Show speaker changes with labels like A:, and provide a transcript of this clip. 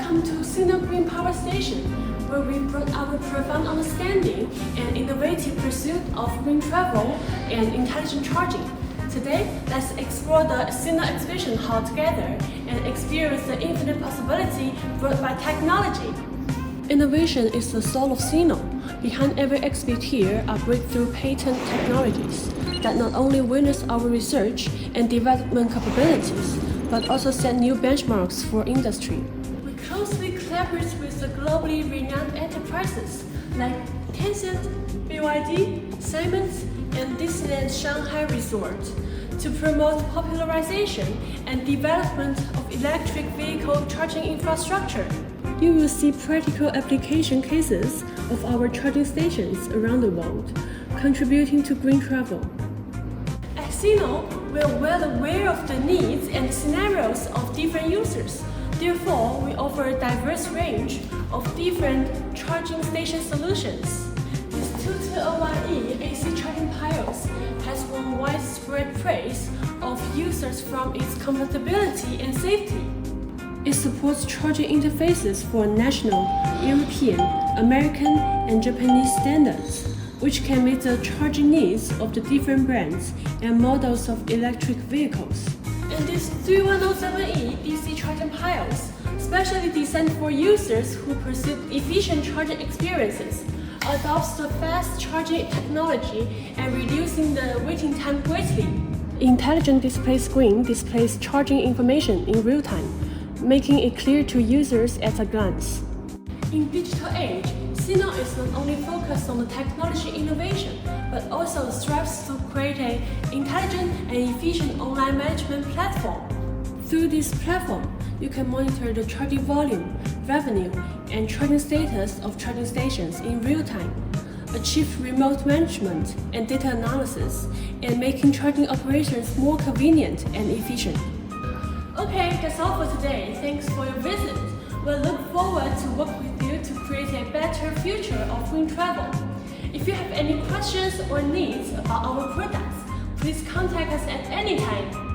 A: Welcome to Sino Green Power Station, where we brought our profound understanding and innovative pursuit of green travel and intelligent charging. Today, let's explore the Sino exhibition hall together and experience the infinite possibility brought by technology. Innovation is the soul of Sino. Behind every exhibit here are breakthrough patent technologies that not only witness our research and development capabilities, but also set new benchmarks for industry. We closely collaborate with the globally renowned enterprises like Tencent, BYD, Siemens, and Disneyland Shanghai Resort to promote popularization and development of electric vehicle charging infrastructure. You will see practical application cases of our charging stations around the world, contributing to green travel. At Sino, we are well aware of the needs and scenarios of different users. Therefore, we offer a diverse range of different charging station solutions. This 2201E AC charging piles has won widespread praise of users from its comfortability and safety. It supports charging interfaces for national, European, American, and Japanese standards, which can meet the charging needs of the different brands and models of electric vehicles. And these 3107E DC charging piles, specially designed for users who pursue efficient charging experiences, adopts the fast charging technology and reducing the waiting time greatly. Intelligent display screen displays charging information in real time, making it clear to users at a glance. In digital age, Sino is not only focused on the technology innovation, but also strives to create an intelligent and efficient online management platform. Through this platform, you can monitor the charging volume, revenue, and charging status of charging stations in real time, achieve remote management and data analysis, and making charging operations more convenient and efficient. Okay, that's all for today. Thanks for your visit. We'll look forward to work with you to create a better future of green travel. If you have any questions or needs about our products, please contact us at any time.